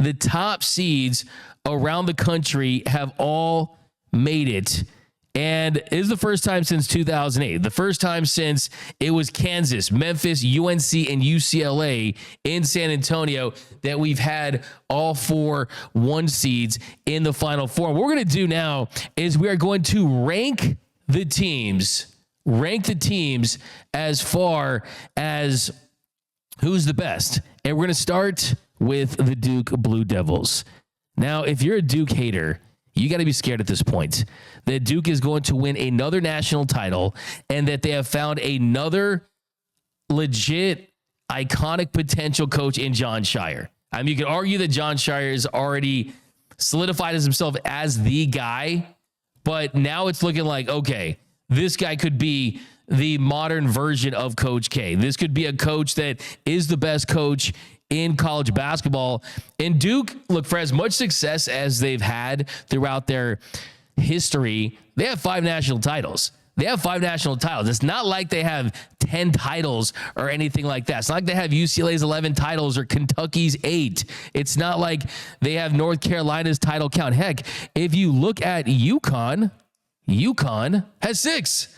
the top seeds around the country have all made it. And it is the first time since 2008, the first time since it was Kansas, Memphis, UNC, and UCLA in San Antonio that we've had all 4 1 seeds in the Final Four. What we're going to do now is we are going to rank the teams as far as who's the best. And we're going to start with the Duke Blue Devils. Now, if you're a Duke hater, you got to be scared at this point that Duke is going to win another national title and that they have found another legit, iconic potential coach in Jon Scheyer. I mean, you could argue that Jon Scheyer is already solidified as himself as the guy, but now it's looking like, okay, this guy could be the modern version of Coach K. This could be a coach that is the best coach in college basketball. And Duke, look, for as much success as they've had throughout their history, they have 5 national titles. It's not like they have 10 titles or anything like that. It's not like they have UCLA's 11 titles or Kentucky's 8. It's not like they have North Carolina's title count. Heck, if you look at UConn has 6.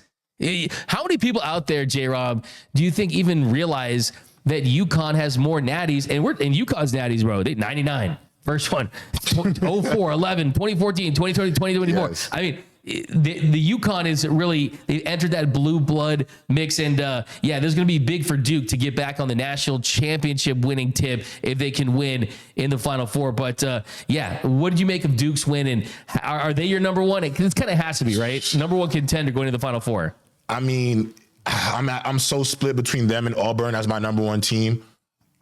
How many people out there, J-Rob, do you think even realize that UConn has more natties? And UConn's natties, bro, they 99. First one, 04, 11, 2014, 2020, 2024. Yes. I mean, the UConn is really, they entered that blue blood mix. And this is going to be big for Duke to get back on the national championship winning tip if they can win in the Final Four. But what did you make of Duke's win? And are they your number one? It kind of has to be, right? Number one contender going to the Final Four. I mean, I'm so split between them and Auburn as my number one team.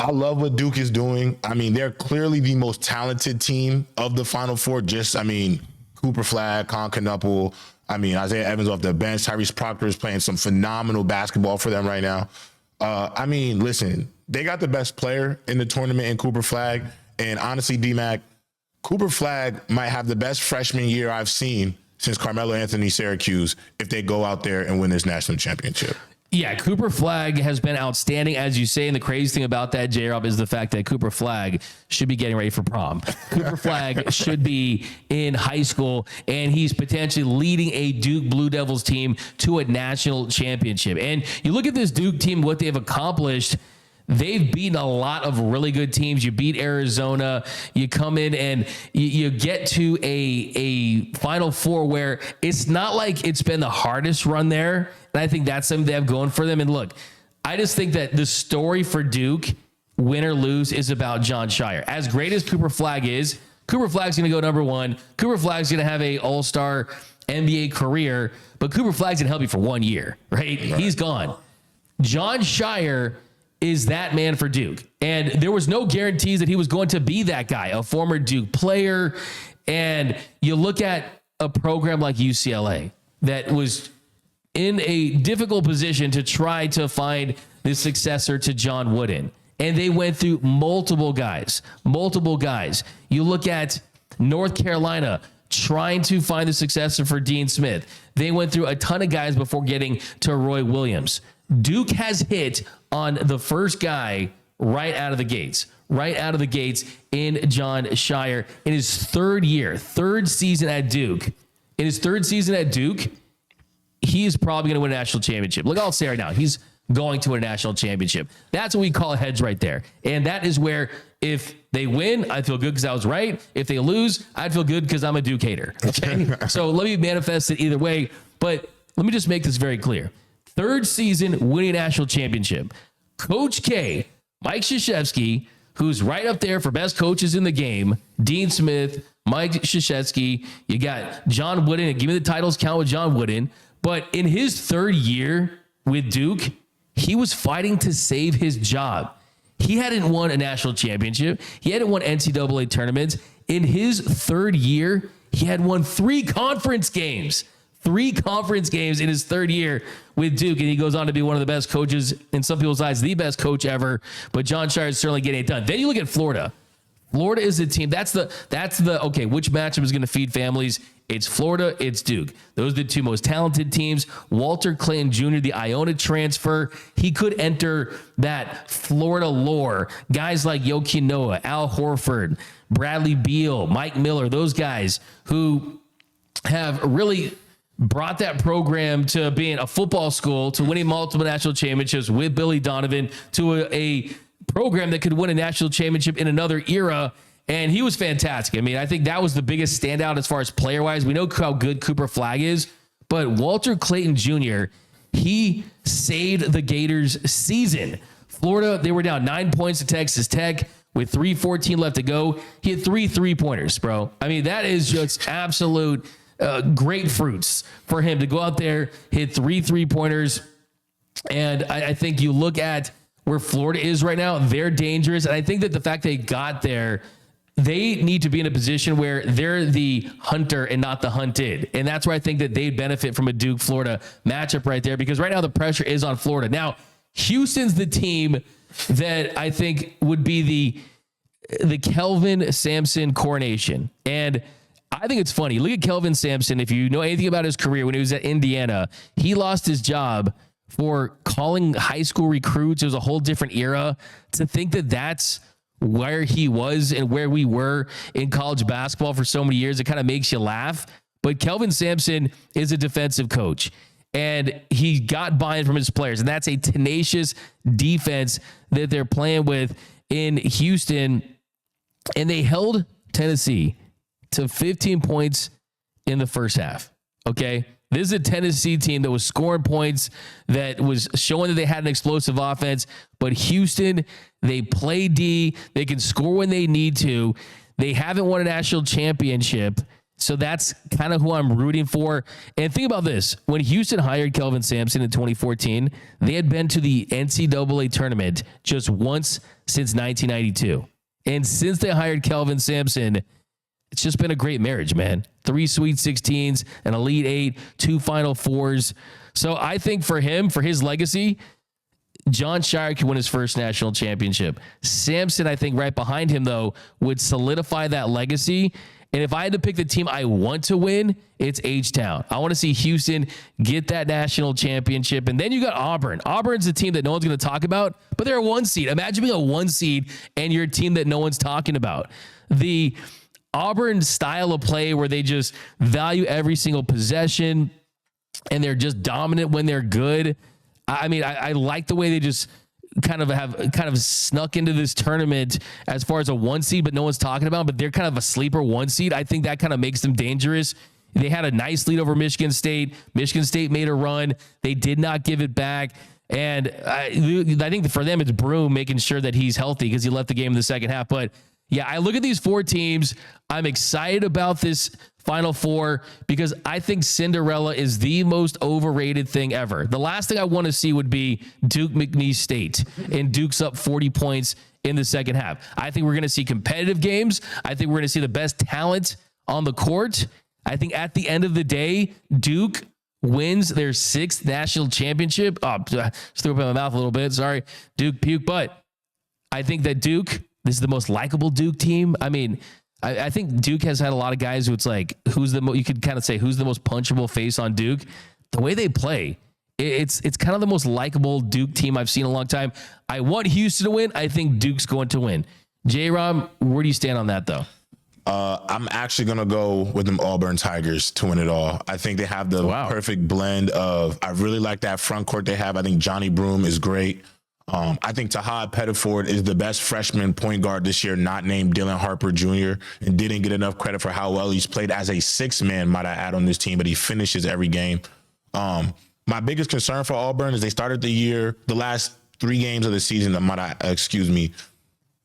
I love what Duke is doing. I mean, they're clearly the most talented team of the Final Four. Cooper Flagg, Con Knuppel, Isaiah Evans off the bench. Tyrese Proctor is playing some phenomenal basketball for them right now. Listen, they got the best player in the tournament in Cooper Flagg. And honestly, D-Mac, Cooper Flagg might have the best freshman year I've seen since Carmelo Anthony Syracuse if they go out there and win this national championship. Yeah, Cooper Flagg has been outstanding, as you say. And the crazy thing about that, J-Rob, is the fact that Cooper Flagg should be getting ready for prom. Cooper Flagg should be in high school, and he's potentially leading a Duke Blue Devils team to a national championship. And you look at this Duke team, what they've accomplished. They've beaten a lot of really good teams. You beat Arizona. You come in and you get to a Final Four where it's not like it's been the hardest run there. And I think that's something they have going for them. And look, I just think that the story for Duke, win or lose, is about Jon Scheyer. As great as Cooper Flagg is, Cooper Flagg's going to go number one. Cooper Flagg's going to have a all-star NBA career, but Cooper Flagg's going to help you for 1 year, right? He's gone. Jon Scheyer is that man for Duke. And there was no guarantees that he was going to be that guy, a former Duke player. And you look at a program like UCLA that was in a difficult position to try to find the successor to John Wooden. And they went through multiple guys. You look at North Carolina trying to find the successor for Dean Smith. They went through a ton of guys before getting to Roy Williams. Duke has hit on the first guy right out of the gates in Jon Scheyer in his third season at Duke. In his third season at Duke, he is probably going to win a national championship. Look, I'll say right now, he's going to win a national championship. That's what we call heads right there. And that is where if they win, I feel good because I was right. If they lose, I'd feel good because I'm a Duke hater. Okay. So let me manifest it either way. But let me just make this very clear. Third season winning a national championship. Coach K, Mike Krzyzewski, who's right up there for best coaches in the game. Dean Smith, Mike Krzyzewski. You got John Wooden. And give me the titles count with John Wooden. But in his third year with Duke, he was fighting to save his job. He hadn't won a national championship. He hadn't won NCAA tournaments. In his third year, he had won 3 conference games. 3 conference games in his third year with Duke, and he goes on to be one of the best coaches, in some people's eyes, the best coach ever. But Jon Scheyer is certainly getting it done. Then you look at Florida. Florida is the team. That's the okay, which matchup is going to feed families? It's Florida, it's Duke. Those are the 2 most talented teams. Walter Clayton Jr., the Iona transfer, he could enter that Florida lore. Guys like Joakim Noah, Al Horford, Bradley Beal, Mike Miller, those guys who have really brought that program to being a football school, to winning multiple national championships with Billy Donovan, to a program that could win a national championship in another era. And he was fantastic. I mean, I think that was the biggest standout as far as player-wise. We know how good Cooper Flagg is, but Walter Clayton Jr., he saved the Gators' season. Florida, they were down 9 points to Texas Tech with 3:14 left to go. He had 3 3-pointers, bro. I mean, that is just absolute grapefruits for him to go out there, hit 3 3-pointers. And I think you look at where Florida is right now, they're dangerous. And I think that the fact they got there, they need to be in a position where they're the hunter and not the hunted. And that's where I think that they'd benefit from a Duke-Florida matchup right there, because right now the pressure is on Florida. Now, Houston's the team that I think would be the Kelvin Sampson coronation. And I think it's funny. Look at Kelvin Sampson. If you know anything about his career, when he was at Indiana, he lost his job for calling high school recruits. It was a whole different era. To think that that's where he was and where we were in college basketball for so many years, it kind of makes you laugh. But Kelvin Sampson is a defensive coach, and he got buy-in from his players, and that's a tenacious defense that they're playing with in Houston. And they held Tennessee to 15 points in the first half. Okay. This is a Tennessee team that was scoring points, that was showing that they had an explosive offense. But Houston, they play D. They can score when they need to. They haven't won a national championship. So that's kind of who I'm rooting for. And think about this. When Houston hired Kelvin Sampson in 2014, they had been to the NCAA tournament just once since 1992. And since they hired Kelvin Sampson, it's just been a great marriage, man. 3 Sweet 16s, an Elite 8, 2 Final Fours. So I think for him, for his legacy, John Shire could win his first national championship. Sampson, I think right behind him, though, would solidify that legacy. And if I had to pick the team I want to win, it's H-Town. I want to see Houston get that national championship. And then you got Auburn. Auburn's a team that no one's going to talk about, but they're a 1 seed. Imagine being a 1 seed and you're a team that no one's talking about. The Auburn style of play where they just value every single possession and they're just dominant when they're good. I mean, I like the way they just kind of snuck into this tournament as far as a 1 seed, but no one's talking about, but they're kind of a sleeper 1 seed. I think that kind of makes them dangerous. They had a nice lead over Michigan State. Michigan State made a run. They did not give it back. And I think for them, it's Broom making sure that he's healthy because he left the game in the second half. But yeah, I look at these 4 teams. I'm excited about this Final Four because I think Cinderella is the most overrated thing ever. The last thing I want to see would be Duke McNeese State and Duke's up 40 points in the second half. I think we're going to see competitive games. I think we're going to see the best talent on the court. I think at the end of the day, Duke wins their 6th national championship. Oh, just threw up in my mouth a little bit. Sorry, Duke puke. But I think that Duke, this is the most likable Duke team. I mean, I think Duke has had a lot of guys who it's like, you could kind of say who's the most punchable face on Duke. The way they play, it's kind of the most likable Duke team I've seen in a long time. I want Houston to win. I think Duke's going to win. J-Rom, where do you stand on that, though? I'm actually going to go with them Auburn Tigers to win it all. I think they have the perfect blend of, I really like that front court they have. I think Johnny Broom is great. I think Tahad Pettiford is the best freshman point guard this year, not named Dylan Harper Jr., and didn't get enough credit for how well he's played as a 6-man, might I add, on this team, but he finishes every game. My biggest concern for Auburn is they started the last 3 games of the season,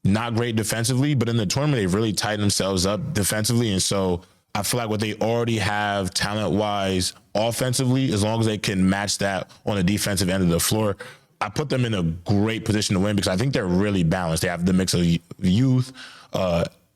not great defensively, but in the tournament, they've really tightened themselves up defensively. And so I feel like what they already have talent-wise offensively, as long as they can match that on the defensive end of the floor, I put them in a great position to win because I think they're really balanced. They have the mix of youth,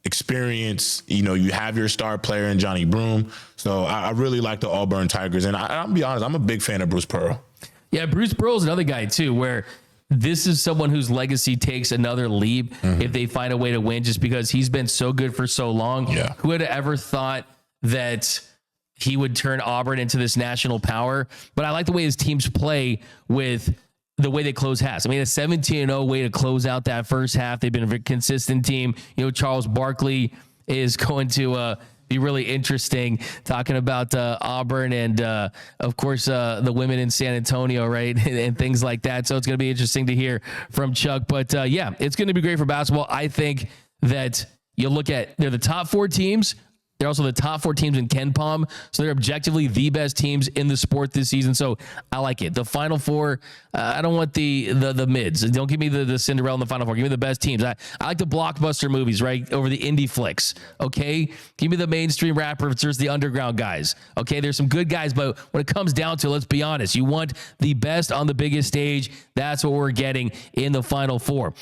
experience. You have your star player in Johnny Broom. So I really like the Auburn Tigers. And I'll be honest, I'm a big fan of Bruce Pearl. Yeah, Bruce Pearl's another guy, too, where this is someone whose legacy takes another leap if they find a way to win, just because he's been so good for so long. Yeah. Who would have ever thought that he would turn Auburn into this national power? But I like the way his teams play with the way they close halves. I mean, a 17-0 way to close out that first half. They've been a very consistent team. You know, Charles Barkley is going to be really interesting, talking about Auburn and, of course, the women in San Antonio, right, and things like that. So it's going to be interesting to hear from Chuck. But, yeah, it's going to be great for basketball. I think that you look at, they're the top 4 teams. They're also the top 4 teams in KenPom, so they're objectively the best teams in the sport this season. So I like it. The Final Four, I don't want the mids. Don't give me the Cinderella in the Final Four. Give me the best teams. I like the blockbuster movies, right, over the indie flicks, okay? Give me the mainstream rappers versus the underground guys, okay? There's some good guys, but when it comes down to it, let's be honest, you want the best on the biggest stage. That's what we're getting in the Final Four.